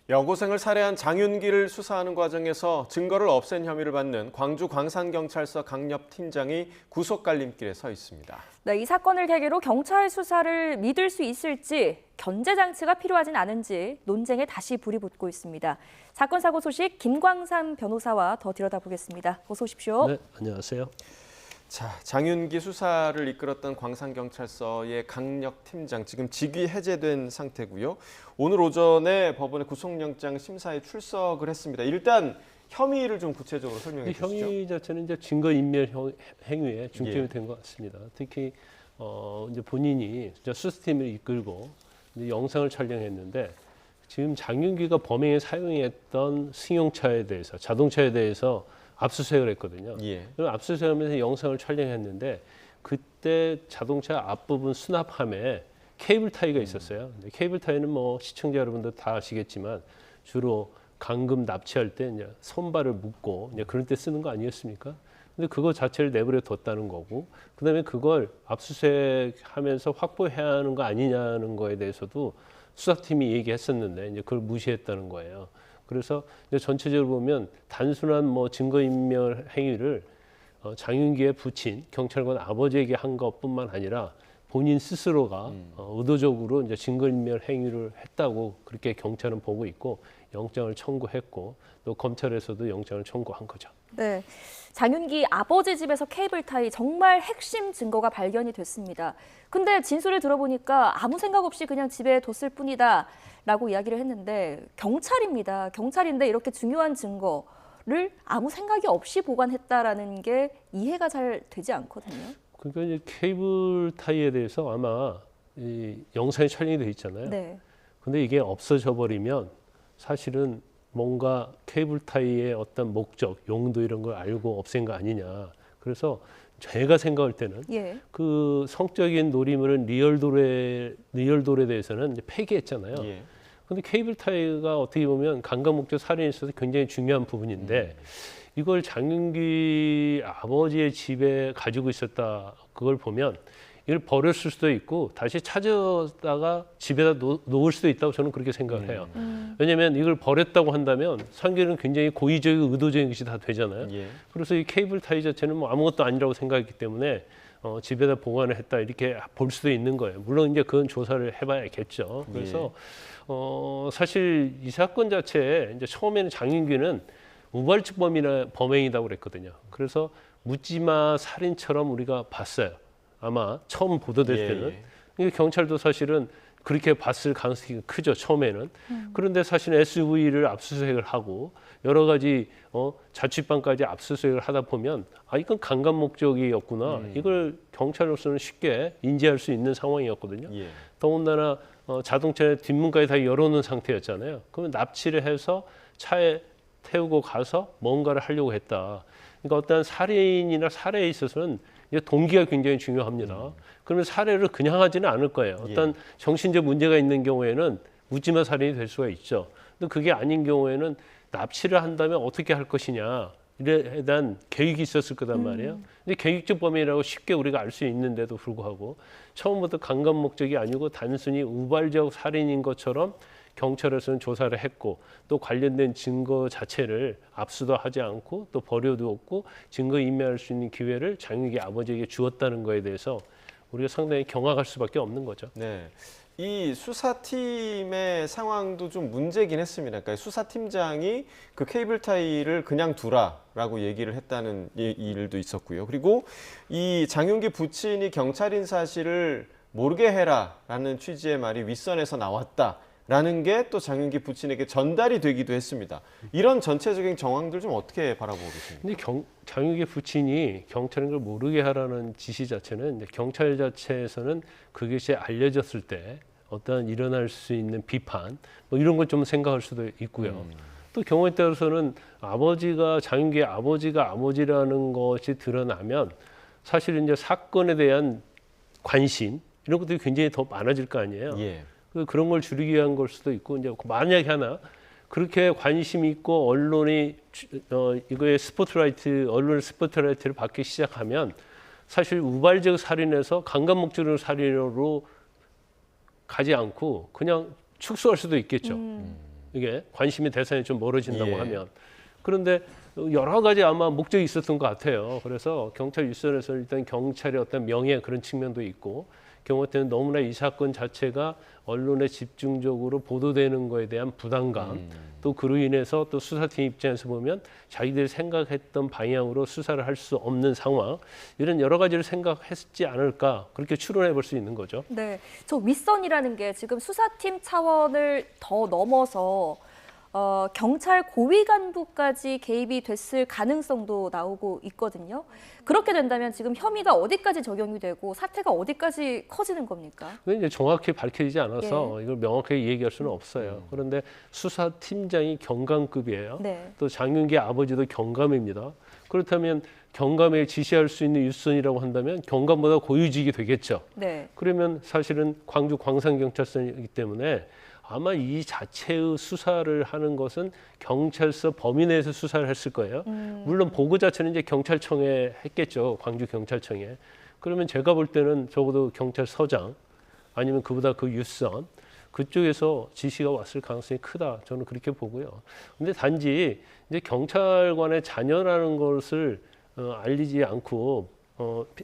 여고생을 살해한 장윤기를 수사하는 과정에서 증거를 없앤 혐의를 받는 광주 광산경찰서 강력 팀장이 구속 갈림길에 서 있습니다. 네, 이 사건을 계기로 경찰 수사를 믿을 수 있을지, 견제 장치가 필요하진 않은지 논쟁에 다시 불이 붙고 있습니다. 사건 사고 소식 김광삼 변호사와 더 들여다보겠습니다. 어서 오십시오. 네, 안녕하세요. 자, 장윤기 수사를 이끌었던 광산경찰서의 강력 팀장 지금 직위 해제된 상태고요. 오늘 오전에 법원의 구속영장 심사에 출석을 했습니다. 일단 혐의를 좀 구체적으로 설명해 주시죠. 혐의 자체는 이제 증거인멸 행위에 중점이 된 것 같습니다. 특히 이제 본인이 수사팀을 이끌고 이제 영상을 촬영했는데 지금 장윤기가 범행에 사용했던 승용차에 대해서 자동차에 대해서 압수수색을 했거든요. 그럼 압수수색하면서 영상을 촬영했는데 그때 자동차 앞부분 수납함에 케이블 타이가 있었어요. 케이블 타이는 뭐 시청자 여러분들 다 아시겠지만 주로 감금 납치할 때 이제 손발을 묶고 이제 그런 때 쓰는 거 아니었습니까? 근데 그거 자체를 내버려 뒀다는 거고, 그다음에 그걸 압수수색하면서 확보해야 하는 거 아니냐는 거에 대해서도 수사팀이 얘기했었는데 이제 그걸 무시했다는 거예요. 그래서 이제 전체적으로 보면 단순한 뭐 증거인멸 행위를 장윤기의 부친 경찰관 아버지에게 한 것뿐만 아니라 본인 스스로가 의도적으로 이제 증거인멸 행위를 했다고 그렇게 경찰은 보고 있고 영장을 청구했고 또 검찰에서도 영장을 청구한 거죠. 네, 장윤기 아버지 집에서 케이블 타이 정말 핵심 증거가 발견이 됐습니다. 근데 진술을 들어보니까 아무 생각 없이 그냥 집에 뒀을 뿐이다 라고 이야기를 했는데 경찰입니다. 경찰인데 이렇게 중요한 증거를 아무 생각이 없이 보관했다라는 게 이해가 잘 되지 않거든요. 그러니까 이제 케이블 타이에 대해서 아마 이 영상이 촬영이 돼 있잖아요. 네. 근데 이게 없어져 버리면 사실은 뭔가 케이블 타이의 어떤 목적, 용도 이런 걸 알고 없앤 거 아니냐. 그래서 제가 생각할 때는 그 성적인 놀이물은 리얼돌에 대해서는 이제 폐기했잖아요. 근데 케이블 타이가 어떻게 보면 강간 목적 살인에 있어서 굉장히 중요한 부분인데 이걸 장윤기 아버지의 집에 가지고 있었다. 그걸 보면 이걸 버렸을 수도 있고 다시 찾아다가 집에다 놓을 수도 있다고 저는 그렇게 생각을 해요. 왜냐하면 이걸 버렸다고 한다면 상계는 굉장히 고의적이고 의도적인 것이 다 되잖아요. 그래서 이 케이블 타이 자체는 뭐 아무것도 아니라고 생각했기 때문에 집에다 보관을 했다 이렇게 볼 수도 있는 거예요. 물론 이제 그건 조사를 해봐야겠죠. 그래서 사실 이 사건 자체에 이제 처음에는 장윤기는 우발적 범행이라고 그랬거든요. 그래서 묻지마 살인처럼 우리가 봤어요. 아마 처음 보도될 때는 경찰도 사실은 그렇게 봤을 가능성이 크죠. 처음에는. 그런데 사실 SUV를 압수수색을 하고 여러 가지 자취방까지 압수수색을 하다 보면 아 이건 강간 목적이었구나. 이걸 경찰로서는 쉽게 인지할 수 있는 상황이었거든요. 더군다나 자동차 뒷문까지 다 열어놓은 상태였잖아요. 그러면 납치를 해서 차에 태우고 가서 뭔가를 하려고 했다. 그러니까 어떤 살인이나 살해에 있어서는 이제 동기가 굉장히 중요합니다. 그러면 살해를 그냥 하지는 않을 거예요. 어떤 정신적 문제가 있는 경우에는 묻지마 살인이 될 수가 있죠. 근데 그게 아닌 경우에는 납치를 한다면 어떻게 할 것이냐. 이에 대한 계획이 있었을 거단 말이에요. 근데 계획적 범행이라고 쉽게 우리가 알 수 있는데도 불구하고 처음부터 강간 목적이 아니고 단순히 우발적 살인인 것처럼 경찰에서는 조사를 했고 또 관련된 증거 자체를 압수도 하지 않고 또 버려두었고 증거 인멸할 수 있는 기회를 장윤기 아버지에게 주었다는 거에 대해서 우리가 상당히 경악할 수밖에 없는 거죠. 네, 이 수사팀의 상황도 좀 문제긴 했습니다. 그러니까 수사팀장이 그 케이블 타이를 그냥 두라라고 얘기를 했다는 일도 있었고요. 그리고 이 장윤기 부친이 경찰인 사실을 모르게 해라라는 취지의 말이 윗선에서 나왔다. 라는 게 또 장윤기 부친에게 전달이 되기도 했습니다. 이런 전체적인 정황들 좀 어떻게 바라보고 계십니까? 근데 장윤기 부친이 경찰인 걸 모르게 하라는 지시 자체는 이제 경찰 자체에서는 그것이 알려졌을 때 어떤 일어날 수 있는 비판 뭐 이런 걸 좀 생각할 수도 있고요. 또 경우에 따라서는 장윤기의 아버지가 아버지라는 것이 드러나면 사실 이제 사건에 대한 관심 이런 것들이 굉장히 더 많아질 거 아니에요. 그런 걸 줄이기 위한 걸 수도 있고 이제 만약에 하나 그렇게 관심 있고 언론이 이거에 언론의 스포트라이트를 받기 시작하면 사실 우발적 살인에서 강간 목적으로 살인으로 가지 않고 그냥 축소할 수도 있겠죠. 이게 관심의 대상이 좀 멀어진다고 예. 하면. 그런데 여러 가지 아마 목적이 있었던 것 같아요. 그래서 경찰 윗선에서 일단 경찰의 어떤 명예 그런 측면도 있고 경우 때는 너무나 이 사건 자체가 언론에 집중적으로 보도되는 거에 대한 부담감 또 그로 인해서 또 수사팀 입장에서 보면 자기들이 생각했던 방향으로 수사를 할 수 없는 상황 이런 여러 가지를 생각했지 않을까 그렇게 추론해 볼 수 있는 거죠. 네, 저 윗선이라는 게 지금 수사팀 차원을 더 넘어서 경찰 고위 간부까지 개입이 됐을 가능성도 나오고 있거든요. 그렇게 된다면 지금 혐의가 어디까지 적용이 되고 사태가 어디까지 커지는 겁니까? 그건 이제 정확히 밝혀지지 않아서 이걸 명확하게 얘기할 수는 없어요. 그런데 수사팀장이 경감급이에요. 네. 또 장윤기 아버지도 경감입니다. 그렇다면 경감에 지시할 수 있는 윗선이라고 한다면 경감보다 고위직이 되겠죠. 네. 그러면 사실은 광주 광산경찰서이기 때문에 아마 이 자체의 수사를 하는 것은 경찰서 범위 내에서 수사를 했을 거예요. 물론 보고 자체는 이제 경찰청에 했겠죠. 광주 경찰청에. 그러면 제가 볼 때는 적어도 경찰서장 아니면 그보다 그 윗선 그쪽에서 지시가 왔을 가능성이 크다. 저는 그렇게 보고요. 근데 단지 이제 경찰관의 자녀라는 것을 알리지 않고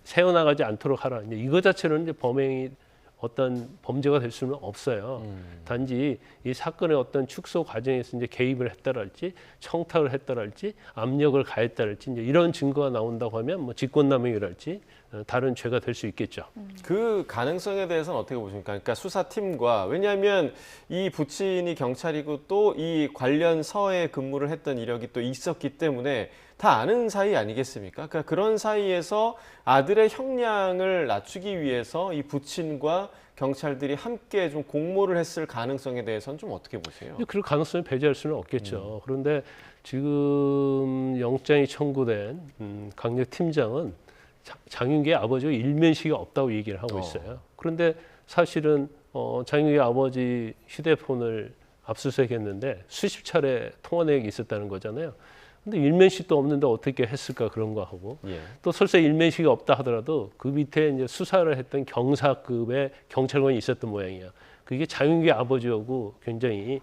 새어나가지 않도록 하라. 이제 이거 자체는 이제 범행이 어떤 범죄가 될 수는 없어요. 단지 이 사건의 어떤 축소 과정에서 이제 개입을 했다랄지 청탁을 했다랄지 압력을 가했다랄지 이제 이런 증거가 나온다고 하면 뭐 직권남용이랄지 다른 죄가 될 수 있겠죠. 그 가능성에 대해서는 어떻게 보십니까? 그러니까 수사팀과 왜냐하면 이 부친이 경찰이고 또 이 관련 서에 근무를 했던 이력이 또 있었기 때문에 다 아는 사이 아니겠습니까? 그러니까 그런 사이에서 아들의 형량을 낮추기 위해서 이 부친과 경찰들이 함께 좀 공모를 했을 가능성에 대해서는 좀 어떻게 보세요? 그럴 가능성을 배제할 수는 없겠죠. 그런데 지금 영장이 청구된 강력 팀장은 장윤기의 아버지가 일면식이 없다고 얘기를 하고 있어요. 그런데 사실은 장윤기의 아버지 휴대폰을 압수수색했는데 수십 차례 통화 내역이 있었다는 거잖아요. 근데 일면식도 없는데 어떻게 했을까 그런 거 하고 또 설사 일면식이 없다 하더라도 그 밑에 이제 수사를 했던 경사급의 경찰관이 있었던 모양이야. 그게 장윤기 아버지하고 굉장히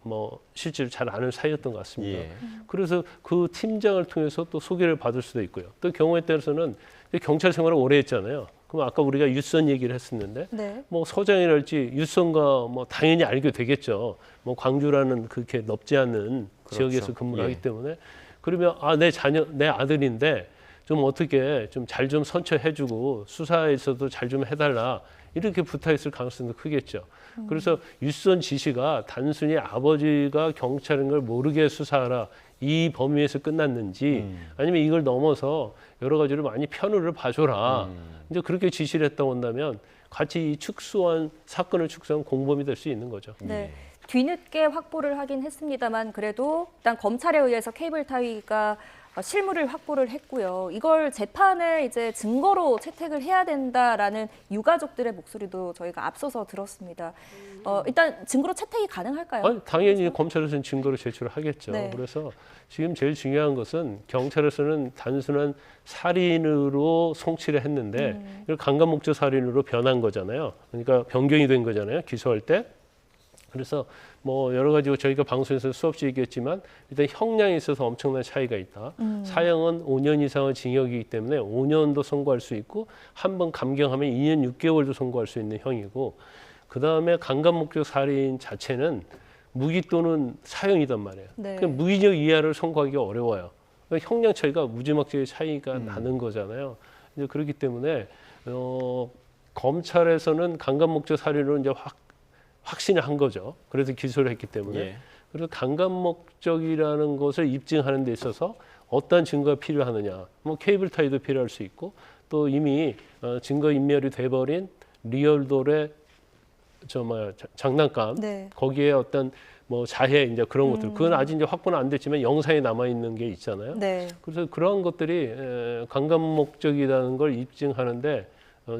뭐 실제로 잘 아는 사이였던 것 같습니다. 그래서 그 팀장을 통해서 또 소개를 받을 수도 있고요. 또 경우에 따라서는 경찰 생활을 오래 했잖아요. 그럼 아까 우리가 윗선 얘기를 했었는데 뭐 서장이랄지 윗선과 뭐 당연히 알게 되겠죠. 뭐 광주라는 그렇게 넓지 않은 지역에서 근무를 하기 때문에 그러면 내 자녀 내 아들인데 좀 어떻게 좀 잘 좀 선처해주고 수사에서도 잘 좀 해달라 이렇게 부탁했을 가능성도 크겠죠. 그래서 윗선 지시가 단순히 아버지가 경찰인 걸 모르게 수사하라 이 범위에서 끝났는지 아니면 이걸 넘어서 여러 가지로 많이 편의를 봐줘라 이제 그렇게 지시를 했다고 한다면 같이 이 사건을 축소한 공범이 될 수 있는 거죠. 네. 뒤늦게 확보를 하긴 했습니다만 그래도 일단 검찰에 의해서 케이블 타이가 실물을 확보를 했고요. 이걸 재판에 이제 증거로 채택을 해야 된다라는 유가족들의 목소리도 저희가 앞서서 들었습니다. 일단 증거로 채택이 가능할까요? 당연히 그렇죠? 검찰에서는 증거로 제출을 하겠죠. 그래서 지금 제일 중요한 것은 경찰에서는 단순한 살인으로 송치를 했는데 이걸 강간 목적 살인으로 변한 거잖아요. 그러니까 변경이 된 거잖아요. 기소할 때. 그래서 뭐 여러 가지 저희가 방송에서 수없이 얘기했지만 일단 형량에 있어서 엄청난 차이가 있다. 사형은 5년 이상의 징역이기 때문에 5년도 선고할 수 있고 한 번 감경하면 2년 6개월도 선고할 수 있는 형이고 그다음에 강간 목적 살인 자체는 무기 또는 사형이단 말이에요. 그러니까 무기징역 이하를 선고하기가 어려워요. 그러니까 형량 차이가 무지막지하게 차이가 나는 거잖아요. 이제 그렇기 때문에 검찰에서는 강간 목적 살인으로 이제 확신을 한 거죠. 그래서 기소를 했기 때문에. 그래서 강간 목적이라는 것을 입증하는 데 있어서 어떤 증거가 필요하느냐. 뭐 케이블 타이도 필요할 수 있고 또 이미 증거 인멸이 돼버린 리얼돌의 장난감 거기에 어떤 뭐 자해 이제 그런 것들 그건 아직 이제 확보는 안 됐지만 영상에 남아 있는 게 있잖아요. 그래서 그러한 것들이 강간 목적이라는 걸 입증하는데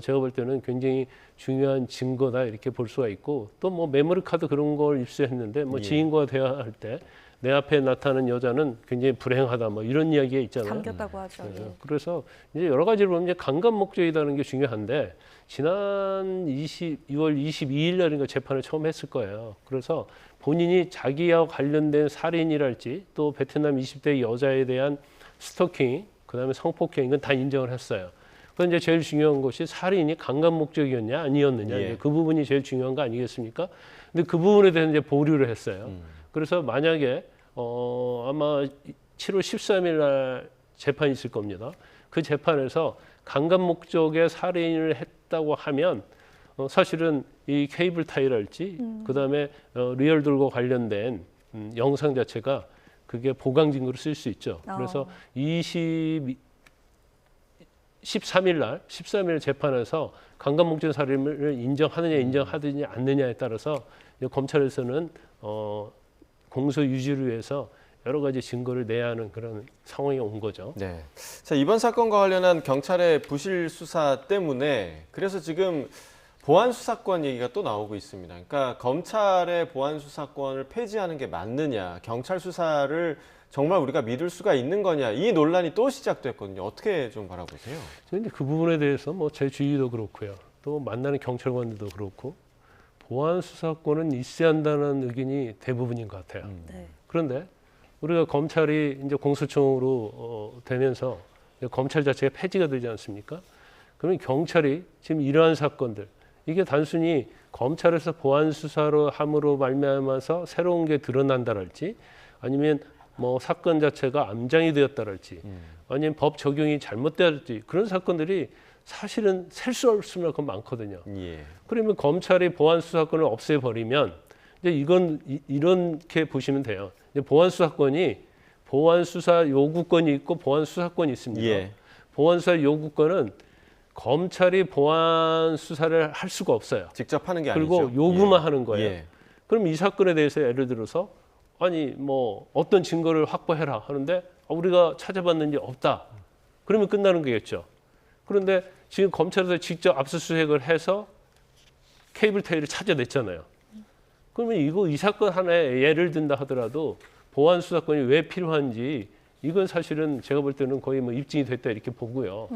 제가 볼 때는 굉장히 중요한 증거다 이렇게 볼 수가 있고 또 뭐 메모리 카드 그런 걸 입수했는데 뭐 지인과 대화할 때 내 앞에 나타나는 여자는 굉장히 불행하다 뭐 이런 이야기가 있잖아요. 감겼다고 하죠. 예. 그래서 이제 여러 가지로 보면 이제 강간 목적이라는 게 중요한데 지난 2월 22일 날인가 재판을 처음 했을 거예요. 그래서 본인이 자기와 관련된 살인이랄지 또 베트남 20대 여자에 대한 스토킹, 그다음에 성폭행 이건 다 인정을 했어요. 그런데 이제 제일 중요한 것이 살인이 강간 목적이었냐 아니었느냐 예. 그 부분이 제일 중요한 거 아니겠습니까? 근데 그 부분에 대해서 이제 보류를 했어요. 그래서 만약에 아마 7월 13일 날 재판이 있을 겁니다. 그 재판에서 강간 목적의 살인을 했다고 하면 사실은 이 케이블 타이랄지 그다음에 리얼들과 관련된 영상 자체가 그게 보강 증거로 쓸 수 있죠. 그래서 13일 재판에서 강간 목적 살인을 인정하느냐 인정하느냐 않느냐에 따라서 검찰에서는 공소 유지를 위해서 여러 가지 증거를 내야 하는 그런 상황이 온 거죠. 네. 자, 이번 사건과 관련한 경찰의 부실 수사 때문에 그래서 지금 보안 수사권 얘기가 또 나오고 있습니다. 그러니까 검찰의 보안 수사권을 폐지하는 게 맞느냐, 경찰 수사를 정말 우리가 믿을 수가 있는 거냐, 이 논란이 또 시작됐거든요. 어떻게 좀 바라보세요? 저는 그 부분에 대해서 뭐 제 주위도 그렇고요. 또 만나는 경찰관들도 그렇고 보안 수사권은 있어야 한다는 의견이 대부분인 것 같아요. 네. 그런데 우리가 검찰이 이제 공수처로 되면서 검찰 자체가 폐지가 되지 않습니까? 그러면 경찰이 지금 이러한 사건들 이게 단순히 검찰에서 보안 수사로 함으로 말미암아서 새로운 게 드러난다랄지 아니면 뭐 사건 자체가 암장이 되었다랄지 아니면 법 적용이 잘못되었지 그런 사건들이 사실은 셀 수 없을 만큼 많거든요. 예. 그러면 검찰이 보안 수사권을 없애버리면 이제 이건 이렇게 보시면 돼요. 이제 보안 수사권이 보안 수사 요구권이 있고 보안 수사권이 있습니다. 예. 보안 수사 요구권은 검찰이 보안 수사를 할 수가 없어요. 직접 하는 게 그리고 아니죠. 요구만 예. 하는 거예요. 예. 그럼 이 사건에 대해서 예를 들어서 아니 뭐 어떤 증거를 확보해라 하는데 우리가 찾아봤는지 없다. 그러면 끝나는 거겠죠. 그런데 지금 검찰에서 직접 압수수색을 해서 케이블 타이를 찾아냈잖아요. 그러면 이 사건 하나에 예를 든다 하더라도 보안 수사권이 왜 필요한지 이건 사실은 제가 볼 때는 거의 뭐 입증이 됐다 이렇게 보고요.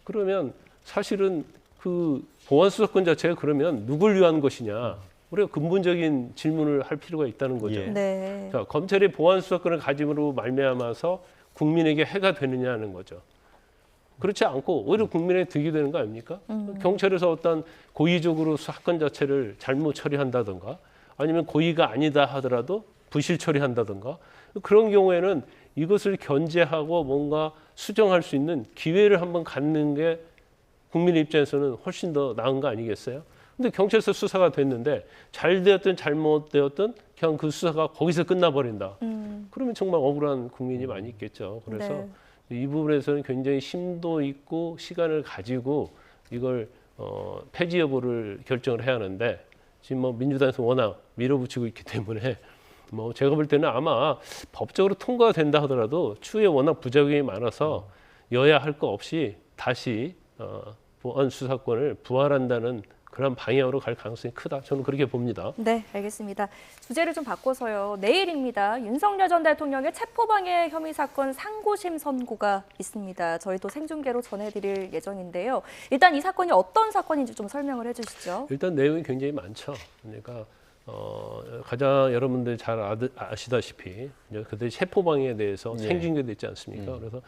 그러면 사실은 그 보안 수사권 자체가 그러면 누굴 위한 것이냐 우리가 근본적인 질문을 할 필요가 있다는 거죠. 예. 네. 자, 검찰이 보안 수사권을 가짐으로 말미암아서 국민에게 해가 되느냐는 거죠. 그렇지 않고 오히려 국민에게 득이 되는 거 아닙니까? 경찰에서 어떤 고의적으로 사건 자체를 잘못 처리한다든가 아니면 고의가 아니다 하더라도 부실 처리한다든가 그런 경우에는 이것을 견제하고 뭔가 수정할 수 있는 기회를 한번 갖는 게 국민의 입장에서는 훨씬 더 나은 거 아니겠어요? 근데 경찰서 수사가 됐는데 잘 되었든 잘못되었든 그냥 그 수사가 거기서 끝나버린다. 그러면 정말 억울한 국민이 많이 있겠죠. 그래서 네. 이 부분에서는 굉장히 심도 있고 시간을 가지고 이걸 폐지 여부를 결정을 해야 하는데 지금 뭐 민주당에서 워낙 밀어붙이고 있기 때문에 뭐 제가 볼 때는 아마 법적으로 통과가 된다 하더라도 추후에 워낙 부작용이 많아서 여야 할 거 없이 다시 보안 수사권을 부활한다는 그런 방향으로 갈 가능성이 크다. 저는 그렇게 봅니다. 네, 알겠습니다. 주제를 좀 바꿔서요. 내일입니다. 윤석열 전 대통령의 체포방해 혐의 사건 상고심 선고가 있습니다. 저희도 생중계로 전해드릴 예정인데요. 일단 이 사건이 어떤 사건인지 좀 설명을 해주시죠. 일단 내용이 굉장히 많죠. 그러니까 가장 여러분들 잘 아시다시피 그때 체포방해에 대해서 예. 생중계됐지 않습니까? 그래서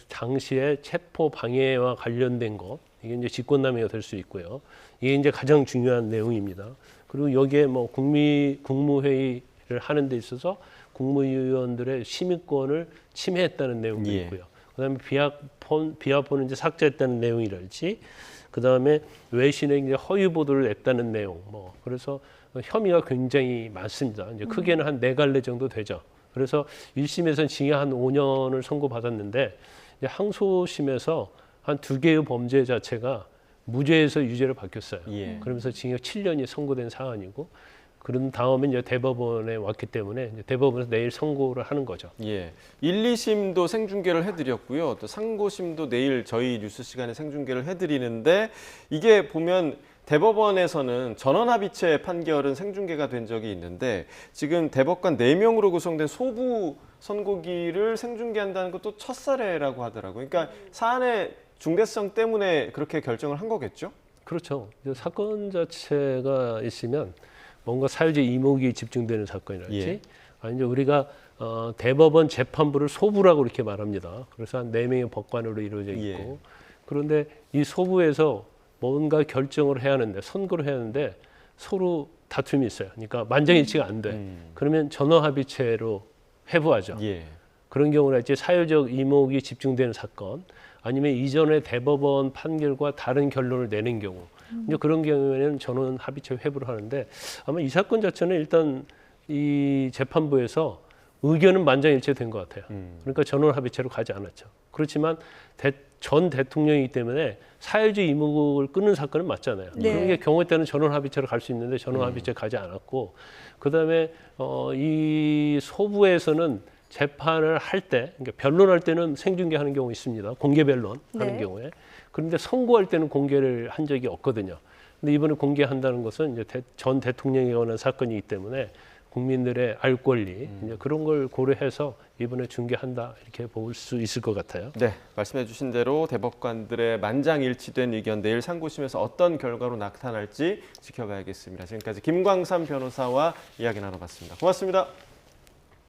당시에 체포방해와 관련된 것 이게 이제 직권남용이 될 수 있고요. 이게 이제 가장 중요한 내용입니다. 그리고 여기에 뭐 국무회의를 하는 데 있어서 국무위원들의 심의권을 침해했다는 내용도 예. 있고요. 그다음에 비하폰을 이제 삭제했다는 내용이랄지, 그다음에 외신에 이제 허위 보도를 냈다는 내용, 뭐 그래서 혐의가 굉장히 많습니다. 이제 크게는 한 4갈래 정도 되죠. 그래서 1심에서는 징역 한 5년을 선고받았는데 이제 항소심에서 한 2개의 범죄 자체가 무죄에서 유죄로 바뀌었어요. 예. 그러면서 징역 7년이 선고된 사안이고, 그런 다음에 이제 대법원에 왔기 때문에 이제 대법원에서 내일 선고를 하는 거죠. 예. 1, 2심도 생중계를 해드렸고요. 또 상고심도 내일 저희 뉴스 시간에 생중계를 해드리는데 이게 보면 대법원에서는 전원합의체 판결은 생중계가 된 적이 있는데 지금 대법관 4명으로 구성된 소부 선고기를 생중계한다는 것도 첫 사례라고 하더라고요. 그러니까 사안의 중대성 때문에 그렇게 결정을 한 거겠죠? 그렇죠. 사건 자체가 있으면 뭔가 사유지 이목이 집중되는 사건이랄지 예. 아니면 우리가 대법원 재판부를 소부라고 이렇게 말합니다. 그래서 한 4명의 법관으로 이루어져 있고 예. 그런데 이 소부에서 뭔가 결정을 해야 하는데 선고를 해야 하는데 서로 다툼이 있어요. 그러니까 만장일치가 안 돼. 그러면 전원합의체로 회부하죠. 예. 그런 경우는 이제 사유적 이목이 집중되는 사건 아니면 이전의 대법원 판결과 다른 결론을 내는 경우 이제 그런 경우에는 전원 합의체 회부를 하는데 아마 이 사건 자체는 일단 이 재판부에서 의견은 만장일치된 것 같아요. 그러니까 전원 합의체로 가지 않았죠. 그렇지만 전 대통령이기 때문에 사유적 이목을 끊는 사건은 맞잖아요. 네. 그런 게 경우에 따른 전원 합의체로 갈 수 있는데 전원 합의체 가지 않았고 그다음에 이 소부에서는 재판을 할 때, 그러니까 변론할 때는 생중계하는 경우 있습니다. 공개 변론 하는 네. 경우에. 그런데 선고할 때는 공개를 한 적이 없거든요. 근데 이번에 공개한다는 것은 이제 전 대통령에 관한 사건이기 때문에 국민들의 알 권리 이제 그런 걸 고려해서 이번에 중개한다 이렇게 볼 수 있을 것 같아요. 네, 말씀해 주신 대로 대법관들의 만장일치된 의견 내일 상고심에서 어떤 결과로 나타날지 지켜봐야겠습니다. 지금까지 김광삼 변호사와 이야기 나눠봤습니다. 고맙습니다.